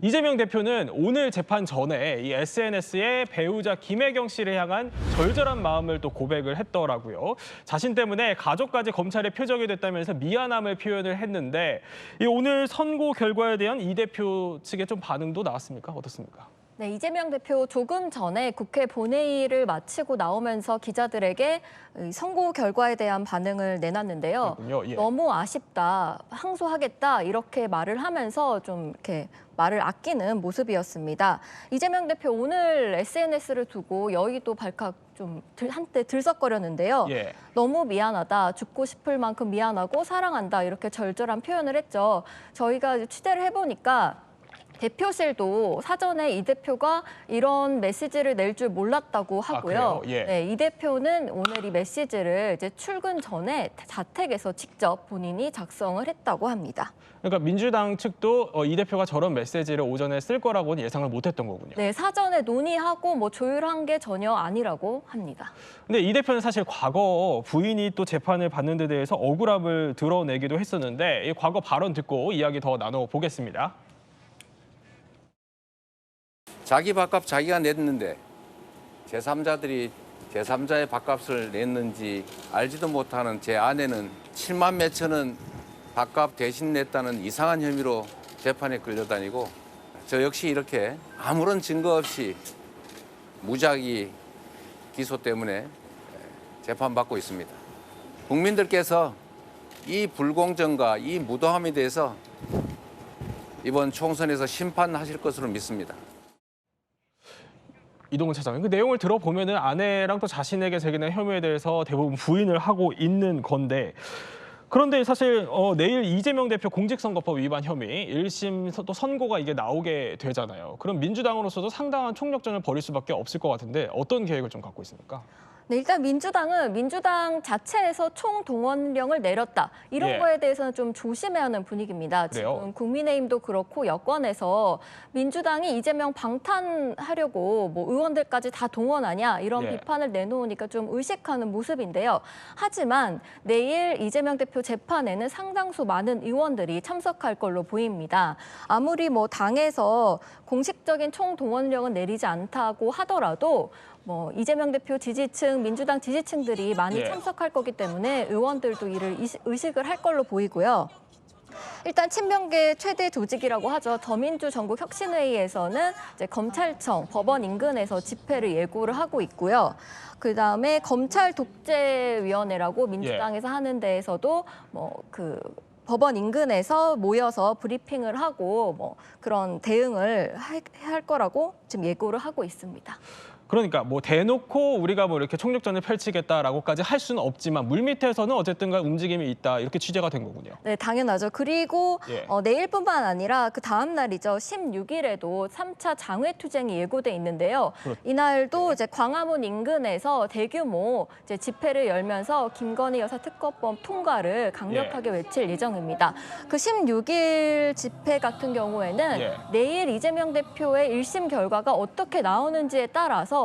이재명 대표는 오늘 재판 전에 이 SNS에 배우자 김혜경 씨를 향한 절절한 마음을 또 고백을 했더라고요. 자신 때문에 가족까지 검찰의 표적이 됐다면서 미안함을 표현을 했는데 이 오늘 선고 결과에 대한 이 대표 측의 좀 반응도 나왔습니까? 어떻습니까? 네, 이재명 대표 조금 전에 국회 본회의를 마치고 나오면서 기자들에게 선고 결과에 대한 반응을 내놨는데요. 예. 너무 아쉽다, 항소하겠다 이렇게 말을 하면서 좀 이렇게 말을 아끼는 모습이었습니다. 이재명 대표 오늘 SNS를 두고 여의도 발칵 좀 한때 들썩거렸는데요. 예. 너무 미안하다, 죽고 싶을 만큼 미안하고 사랑한다 이렇게 절절한 표현을 했죠. 저희가 취재를 해보니까 대표실도 사전에 이 대표가 이런 메시지를 낼 줄 몰랐다고 하고요. 예. 네, 이 대표는 오늘 이 메시지를 이제 출근 전에 자택에서 직접 본인이 작성을 했다고 합니다. 그러니까 민주당 측도 이 대표가 저런 메시지를 오전에 쓸 거라고는 예상을 못했던 거군요. 네, 사전에 논의하고 뭐 조율한 게 전혀 아니라고 합니다. 근데 이 대표는 사실 과거 부인이 또 재판을 받는 데 대해서 억울함을 드러내기도 했었는데 이 과거 발언 듣고 이야기 더 나눠보겠습니다. 자기 밥값 자기가 냈는데 제3자들이 제3자의 밥값을 냈는지 알지도 못하는 제 아내는 7만 몇천 원 밥값 대신 냈다는 이상한 혐의로 재판에 끌려다니고 저 역시 이렇게 아무런 증거 없이 무작위 기소 때문에 재판받고 있습니다. 국민들께서 이 불공정과 이 무도함에 대해서 이번 총선에서 심판하실 것으로 믿습니다. 이동훈 차장님, 그 내용을 들어보면은 아내랑 또 자신에게 제기된 혐의에 대해서 대부분 부인을 하고 있는 건데 그런데 사실 내일 이재명 대표 공직선거법 위반 혐의 1심 또 선고가 이게 나오게 되잖아요. 그럼 민주당으로서도 상당한 총력전을 벌일 수밖에 없을 것 같은데 어떤 계획을 좀 갖고 있습니까? 네, 일단 민주당은 민주당 자체에서 총동원령을 내렸다. 이런 거에 대해서는 좀 조심해야 하는 분위기입니다. 그래요? 지금 국민의힘도 그렇고 여권에서 민주당이 이재명 방탄하려고 뭐 의원들까지 다 동원하냐 이런 비판을 내놓으니까 좀 의식하는 모습인데요. 하지만 내일 이재명 대표 재판에는 상당수 많은 의원들이 참석할 걸로 보입니다. 아무리 뭐 당에서 공식적인 총동원령은 내리지 않다고 하더라도 뭐 이재명 대표 지지층, 민주당 지지층들이 많이 참석할 거기 때문에 의원들도 이를 의식을 할 걸로 보이고요. 일단 친명계 최대 조직이라고 하죠. 더민주 전국혁신회의에서는 이제 검찰청, 법원 인근에서 집회를 예고를 하고 있고요. 그다음에 검찰 독재위원회라고 민주당에서 하는 데에서도 법원 인근에서 모여서 브리핑을 하고 뭐 그런 대응을 할 거라고 지금 예고를 하고 있습니다. 그러니까 뭐 대놓고 우리가 뭐 이렇게 총력전을 펼치겠다라고까지 할 수는 없지만 물밑에서는 어쨌든간 움직임이 있다 이렇게 취재가 된 거군요. 네, 당연하죠. 그리고 내일뿐만 아니라 그 다음 날이죠. 16일에도 3차 장외투쟁이 예고돼 있는데요. 이날도 이제 광화문 인근에서 대규모 이제 집회를 열면서 김건희 여사 특검법 통과를 강력하게 외칠 예정입니다. 그 16일 집회 같은 경우에는 내일 이재명 대표의 1심 결과가 어떻게 나오는지에 따라서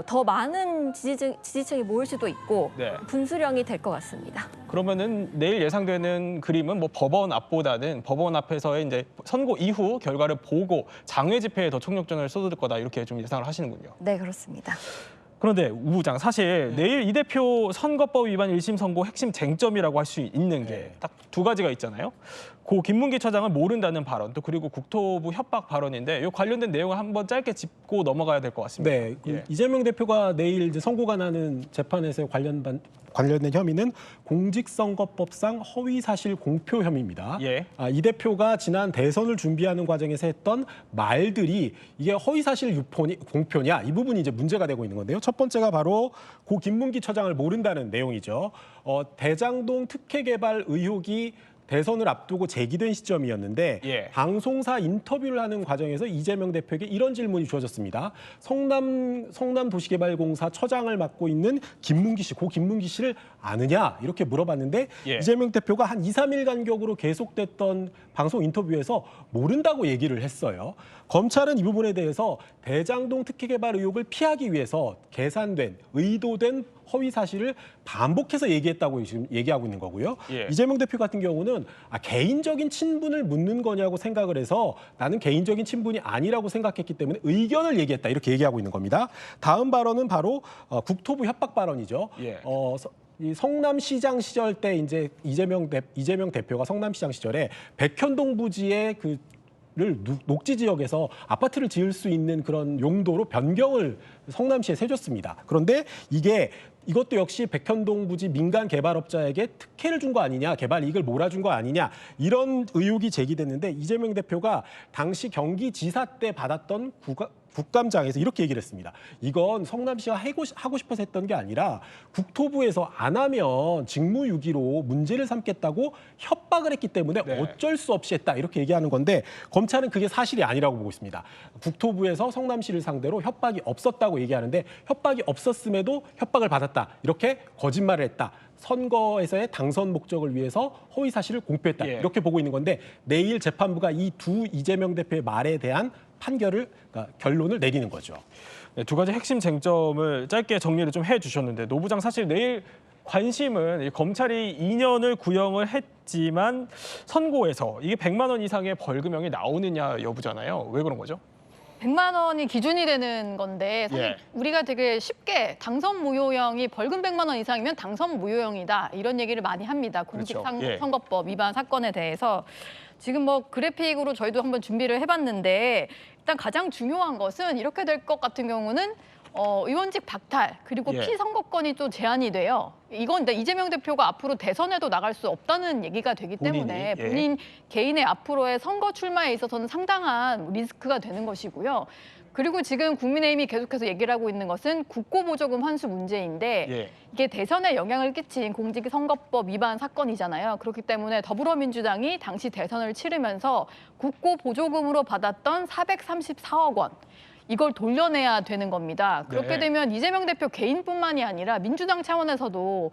더 많은 지지층이 모일 수도 있고 분수령이 될 것 같습니다. 그러면은 내일 예상되는 그림은 뭐 법원 앞보다는 법원 앞에서의 이제 선고 이후 결과를 보고 장외 집회에 더 총력전을 쏟을 거다 이렇게 좀 예상을 하시는군요. 네, 그렇습니다. 그런데 우 부장 사실 내일 이 대표 선거법 위반 1심 선고 핵심 쟁점이라고 할 수 있는 게 딱 두 가지가 있잖아요. 고 김문기 처장을 모른다는 발언, 또 그리고 국토부 협박 발언인데 이 관련된 내용을 한번 짧게 짚고 넘어가야 될 것 같습니다. 네, 이재명 대표가 내일 이제 선고가 나는 재판에서 관련된 혐의는 공직선거법상 허위사실 공표 혐의입니다. 이 대표가 지난 대선을 준비하는 과정에서 했던 말들이 이게 허위사실 공표냐 이 부분이 이제 문제가 되고 있는 건데요. 첫 번째가 바로 고 김문기 처장을 모른다는 내용이죠. 대장동 특혜 개발 의혹이 대선을 앞두고 제기된 시점이었는데 방송사 인터뷰를 하는 과정에서 이재명 대표에게 이런 질문이 주어졌습니다. 성남도시개발공사 처장을 맡고 있는 김문기 씨, 고 김문기 씨를 아느냐 이렇게 물어봤는데 이재명 대표가 한 2, 3일 간격으로 계속됐던 방송 인터뷰에서 모른다고 얘기를 했어요. 검찰은 이 부분에 대해서 대장동 특혜 개발 의혹을 피하기 위해서 계산된, 의도된 허위 사실을 반복해서 얘기했다고 지금 얘기하고 있는 거고요. 예. 이재명 대표 같은 경우는 개인적인 친분을 묻는 거냐고 생각을 해서 나는 개인적인 친분이 아니라고 생각했기 때문에 의견을 얘기했다 이렇게 얘기하고 있는 겁니다. 다음 발언은 바로 국토부 협박 발언이죠. 예. 이 성남시장 시절 때 이제 이재명 대표가 성남시장 시절에 백현동 부지의 를 녹지 지역에서 아파트를 지을 수 있는 그런 용도로 변경을 성남시에 해줬습니다. 그런데 이것도 역시 백현동 부지 민간 개발업자에게 특혜를 준 거 아니냐, 개발 이익을 몰아준 거 아니냐 이런 의혹이 제기됐는데 이재명 대표가 당시 경기지사 때 받았던 국감장에서 이렇게 얘기를 했습니다. 이건 성남시가 하고 싶어서 했던 게 아니라 국토부에서 안 하면 직무유기로 문제를 삼겠다고 협박을 했기 때문에 네. 어쩔 수 없이 했다 이렇게 얘기하는 건데 검찰은 그게 사실이 아니라고 보고 있습니다. 국토부에서 성남시를 상대로 협박이 없었다고 얘기하는데 협박이 없었음에도 협박을 받았다 이렇게 거짓말을 했다. 선거에서의 당선 목적을 위해서 허위 사실을 공표했다 예. 이렇게 보고 있는 건데 내일 재판부가 이 두 이재명 대표의 말에 대한 그러니까 결론을 내리는 거죠. 네, 두 가지 핵심 쟁점을 짧게 정리를 좀 해주셨는데 노 부장 사실 내일 관심은 이 검찰이 2년을 구형을 했지만 선고에서 이게 100만 원 이상의 벌금형이 나오느냐 여부잖아요. 왜 그런 거죠? 100만 원이 기준이 되는 건데 사실 예. 우리가 되게 쉽게 당선 무효형이 벌금 100만 원 이상이면 당선 무효형이다 이런 얘기를 많이 합니다. 그렇죠. 공직선거법 위반 사건에 대해서 지금 뭐 그래픽으로 저희도 한번 준비를 해봤는데 일단 가장 중요한 것은 이렇게 될 것 같은 경우는 의원직 박탈 그리고 예. 피선거권이 또 제한이 돼요. 이건 이재명 대표가 앞으로 대선에도 나갈 수 없다는 얘기가 되기 때문에 본인이, 예. 본인 개인의 앞으로의 선거 출마에 있어서는 상당한 리스크가 되는 것이고요. 그리고 지금 국민의힘이 계속해서 얘기를 하고 있는 것은 국고보조금 환수 문제인데 예. 이게 대선에 영향을 끼친 공직선거법 위반 사건이잖아요. 그렇기 때문에 더불어민주당이 당시 대선을 치르면서 국고보조금으로 받았던 434억 원 이걸 돌려내야 되는 겁니다. 그렇게 네. 되면 이재명 대표 개인뿐만이 아니라 민주당 차원에서도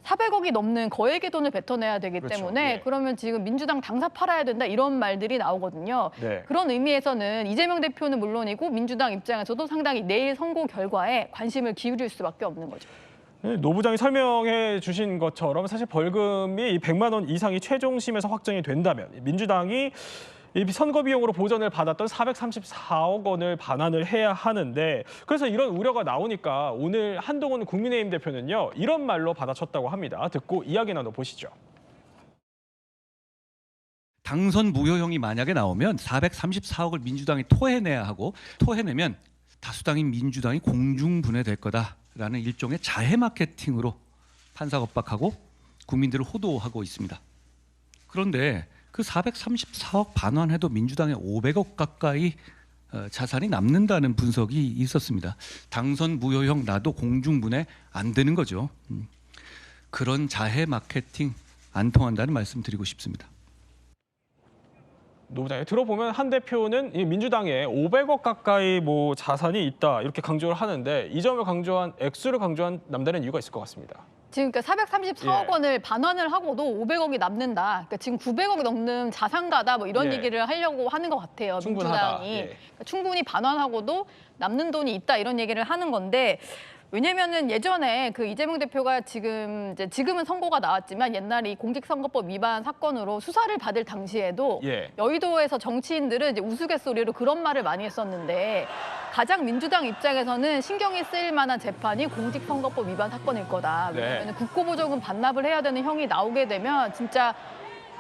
400억이 넘는 거액의 돈을 뱉어내야 되기 그렇죠. 때문에 예. 그러면 지금 민주당 당사 팔아야 된다 이런 말들이 나오거든요. 네. 그런 의미에서는 이재명 대표는 물론이고 민주당 입장에서도 상당히 내일 선고 결과에 관심을 기울일 수밖에 없는 거죠. 노 부장이 설명해 주신 것처럼 사실 벌금이 100만 원 이상이 최종심에서 확정이 된다면 민주당이 이 선거 비용으로 보전을 받았던 434억 원을 반환을 해야 하는데 그래서 이런 우려가 나오니까 오늘 한동훈 국민의힘 대표는요 이런 말로 받아쳤다고 합니다. 듣고 이야기 나눠보시죠. 당선 무효형이 만약에 나오면 434억을 민주당이 토해내야 하고 토해내면 다수당인 민주당이 공중분해될 거다라는 일종의 자해 마케팅으로 판사 겁박하고 국민들을 호도하고 있습니다. 그런데 그 434억 반환해도 민주당에 500억 가까이 자산이 남는다는 분석이 있었습니다. 당선 무효형 나도 공중분해 안 되는 거죠. 그런 자해 마케팅 안 통한다는 말씀 드리고 싶습니다. 노 부장이 들어보면 한 대표는 이 민주당에 500억 가까이 뭐 자산이 있다 이렇게 강조를 하는데 이 점을 강조한 액수를 강조한 남다른 이유가 있을 것 같습니다. 지금 그러니까 434억 예. 원을 반환을 하고도 500억이 남는다. 그러니까 지금 900억이 넘는 자산가다 뭐 이런 예. 얘기를 하려고 하는 것 같아요. 충분하다. 민주당이. 예. 그러니까 충분히 반환하고도 남는 돈이 있다 이런 얘기를 하는 건데 왜냐면은 예전에 그 이재명 대표가 지금은 선고가 나왔지만 옛날에 이 공직선거법 위반 사건으로 수사를 받을 당시에도 예. 여의도에서 정치인들은 이제 우스갯소리로 그런 말을 많이 했었는데 가장 민주당 입장에서는 신경이 쓰일 만한 재판이 공직선거법 위반 사건일 거다. 네. 왜냐하면 국고보조금 반납을 해야 되는 형이 나오게 되면 진짜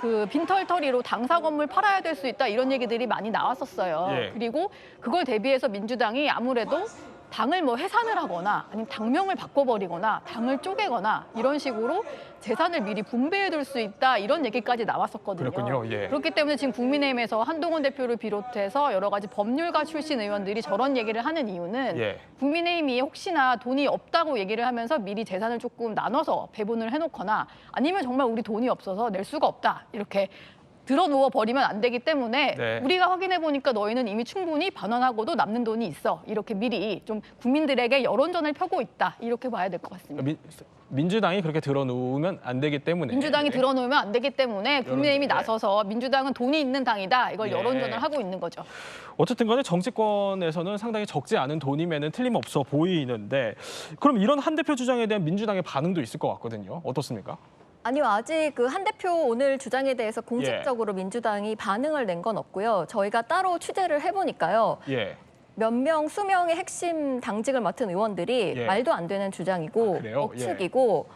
그 빈털터리로 당사 건물 팔아야 될 수 있다 이런 얘기들이 많이 나왔었어요. 예. 그리고 그걸 대비해서 민주당이 아무래도 당을 뭐 해산을 하거나 아니면 당명을 바꿔버리거나 당을 쪼개거나 이런 식으로 재산을 미리 분배해둘 수 있다 이런 얘기까지 나왔었거든요. 그렇군요. 예. 그렇기 때문에 지금 국민의힘에서 한동훈 대표를 비롯해서 여러 가지 법률가 출신 의원들이 저런 얘기를 하는 이유는 예. 국민의힘이 혹시나 돈이 없다고 얘기를 하면서 미리 재산을 조금 나눠서 배분을 해놓거나 아니면 정말 우리 돈이 없어서 낼 수가 없다 이렇게 들어누워 버리면 안 되기 때문에 네. 우리가 확인해 보니까 너희는 이미 충분히 반환하고도 남는 돈이 있어. 이렇게 미리 좀 국민들에게 여론전을 펴고 있다. 이렇게 봐야 될 것 같습니다. 민주당이 그렇게 들어놓으면 안 되기 때문에. 민주당이 들어놓으면 안 되기 때문에 국민의힘이 네. 나서서 민주당은 돈이 있는 당이다. 이걸 예. 여론전을 하고 있는 거죠. 어쨌든 간에 정치권에서는 상당히 적지 않은 돈이면은 틀림없어 보이는데 그럼 이런 한 대표 주장에 대한 민주당의 반응도 있을 것 같거든요. 어떻습니까? 아니요, 아직 그 한 대표 오늘 주장에 대해서 공식적으로 민주당이 반응을 낸 건 없고요. 저희가 따로 취재를 해보니까요. 예. 몇 명, 수명의 핵심 당직을 맡은 의원들이 예. 말도 안 되는 주장이고 그래요? 억측이고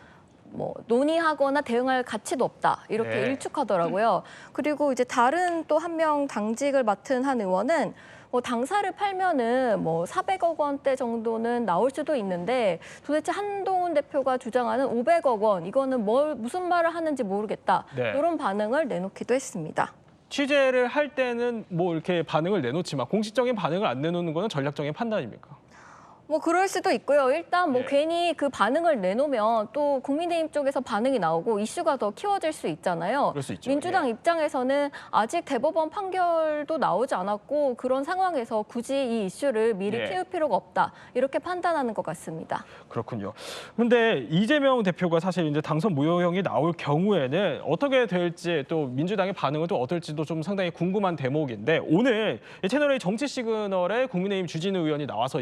뭐 논의하거나 대응할 가치도 없다 이렇게 네. 일축하더라고요. 그리고 이제 다른 또 한 명 당직을 맡은 한 의원은 뭐 당사를 팔면은 뭐 400억 원대 정도는 나올 수도 있는데 도대체 한동훈 대표가 주장하는 500억 원 이거는 무슨 말을 하는지 모르겠다. 네. 이런 반응을 내놓기도 했습니다. 취재를 할 때는 뭐 이렇게 반응을 내놓지만 공식적인 반응을 안 내놓는 거는 전략적인 판단입니까? 뭐 그럴 수도 있고요. 일단 뭐 예. 괜히 그 반응을 내놓으면 또 국민의힘 쪽에서 반응이 나오고 이슈가 더 키워질 수 있잖아요. 그럴 수 있죠. 민주당 예. 입장에서는 아직 대법원 판결도 나오지 않았고 그런 상황에서 굳이 이 이슈를 미리 예. 키울 필요가 없다. 이렇게 판단하는 것 같습니다. 그렇군요. 그런데 이재명 대표가 사실 이제 당선 무효형이 나올 경우에는 어떻게 될지 또 민주당의 반응은 또 어떨지도 좀 상당히 궁금한 대목인데 오늘 채널A 정치 시그널에 국민의힘 주진우 의원이 나와서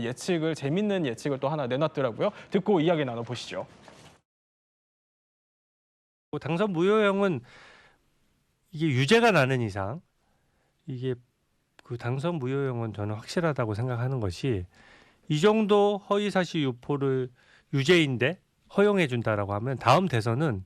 재밌는 예측을 또 하나 내놨더라고요. 듣고 이야기 나눠보시죠. 당선 무효형은 이게 유죄가 나는 이상 이게 그 당선 무효형은 저는 확실하다고 생각하는 것이 이 정도 허위사실 유포를 유죄인데 허용해 준다라고 하면 다음 대선은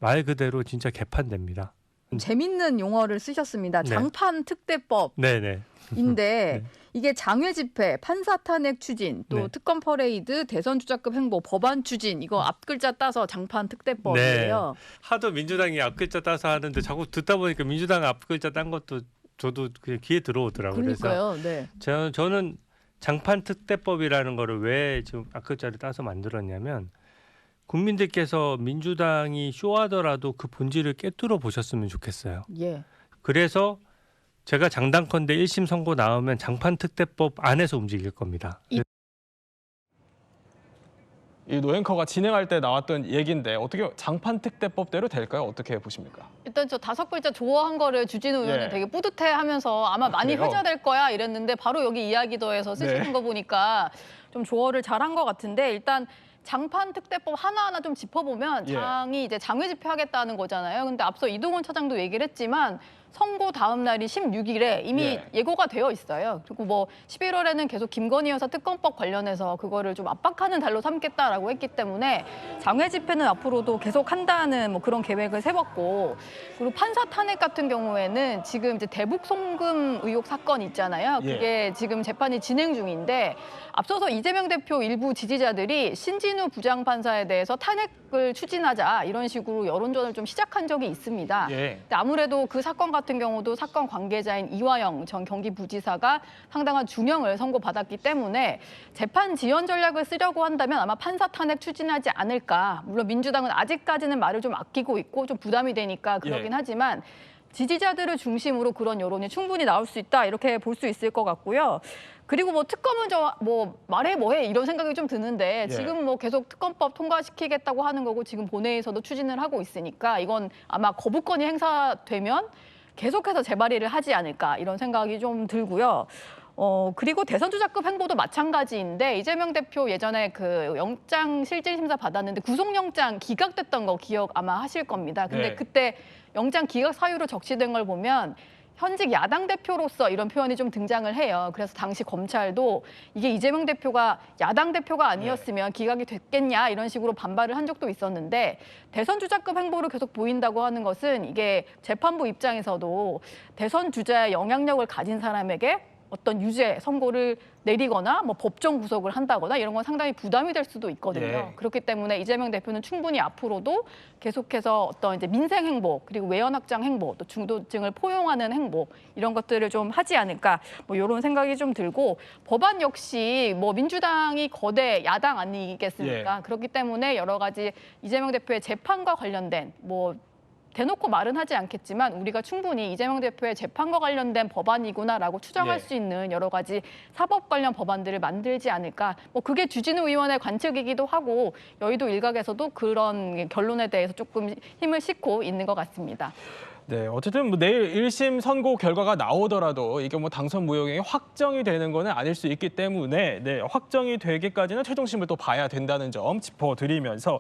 말 그대로 진짜 개판됩니다. 재밌는 용어를 쓰셨습니다. 네. 장판 특대법. 네네. 인데 네. 이게 장외 집회, 판사 탄핵 추진, 또 네. 특검 퍼레이드, 대선 주자급 행보, 법안 추진 이거 앞글자 따서 장판 특대법이에요. 하도 민주당이 앞글자 따서 하는데 자꾸 듣다 보니까 민주당 앞글자 딴 것도 저도 그냥 귀에 들어오더라고요. 그러니까요. 네. 저는 장판 특대법이라는 거를 왜 지금 앞글자를 따서 만들었냐면 국민들께서 민주당이 쇼하더라도 그 본질을 꿰뚫어 보셨으면 좋겠어요. 예. 그래서 제가 장담컨대 1심 선고 나오면 장판 특대법 안에서 움직일 겁니다. 이 노앵커가 진행할 때 나왔던 얘기인데 어떻게 장판 특대법대로 될까요? 어떻게 보십니까? 일단 저 5글자 좋아한 거를 주진우 의원은 예. 되게 뿌듯해하면서 아마 많이 그래요? 회자될 거야 이랬는데 바로 여기 이야기 더해서 쓰시는 네. 거 보니까 좀 조어를 잘한 것 같은데 일단 장판 특대법 하나하나 좀 짚어보면 예. 장이 이제 장외 집회하겠다는 거잖아요. 근데 앞서 이동훈 차장도 얘기를 했지만 선고 다음 날이 16일에 이미 예. 예고가 되어 있어요. 그리고 뭐 11월에는 계속 김건희 여사 특검법 관련해서 그거를 좀 압박하는 달로 삼겠다라고 했기 때문에 장외 집회는 앞으로도 계속 한다는 뭐 그런 계획을 세웠고 그리고 판사 탄핵 같은 경우에는 지금 이제 대북 송금 의혹 사건 있잖아요. 그게 지금 재판이 진행 중인데 앞서서 이재명 대표 일부 지지자들이 신진우 부장판사에 대해서 탄핵을 추진하자 이런 식으로 여론전을 좀 시작한 적이 있습니다. 예. 근데 아무래도 그 사건 같은 경우도 사건 관계자인 이화영 전 경기부지사가 상당한 중형을 선고받았기 때문에 재판 지연 전략을 쓰려고 한다면 아마 판사 탄핵 추진하지 않을까. 물론 민주당은 아직까지는 말을 좀 아끼고 있고 좀 부담이 되니까 그러긴 하지만 지지자들을 중심으로 그런 여론이 충분히 나올 수 있다 이렇게 볼 수 있을 것 같고요. 그리고 뭐 특검은 뭐 말해 뭐해 이런 생각이 좀 드는데 지금 뭐 계속 특검법 통과시키겠다고 하는 거고 지금 본회의에서도 추진을 하고 있으니까 이건 아마 거부권이 행사되면 계속해서 재발의를 하지 않을까 이런 생각이 좀 들고요. 그리고 대선 주자급 행보도 마찬가지인데 이재명 대표 예전에 그 영장 실질 심사 받았는데 구속영장 기각됐던 거 기억 아마 하실 겁니다. 근데 네. 그때 영장 기각 사유로 적시된 걸 보면 현직 야당 대표로서 이런 표현이 좀 등장을 해요. 그래서 당시 검찰도 이게 이재명 대표가 야당 대표가 아니었으면 기각이 됐겠냐 이런 식으로 반발을 한 적도 있었는데 대선 주자급 행보를 계속 보인다고 하는 것은 이게 재판부 입장에서도 대선 주자의 영향력을 가진 사람에게 어떤 유죄 선고를 내리거나 뭐 법정 구속을 한다거나 이런 건 상당히 부담이 될 수도 있거든요. 예. 그렇기 때문에 이재명 대표는 충분히 앞으로도 계속해서 어떤 이제 민생 행보 그리고 외연 확장 행보 또 중도층을 포용하는 행보 이런 것들을 좀 하지 않을까 뭐 이런 생각이 좀 들고 법안 역시 뭐 민주당이 거대 야당 아니겠습니까? 그렇기 때문에 여러 가지 이재명 대표의 재판과 관련된 뭐 대놓고 말은 하지 않겠지만 우리가 충분히 이재명 대표의 재판과 관련된 법안이구나라고 추정할 수 있는 여러 가지 사법 관련 법안들을 만들지 않을까. 뭐 그게 주진우 의원의 관측이기도 하고 여의도 일각에서도 그런 결론에 대해서 조금 힘을 싣고 있는 것 같습니다. 네, 어쨌든 뭐 내일 1심 선고 결과가 나오더라도 이게 뭐 당선 무효형이 확정이 되는 거는 아닐 수 있기 때문에 확정이 되기까지는 최종심을 또 봐야 된다는 점 짚어드리면서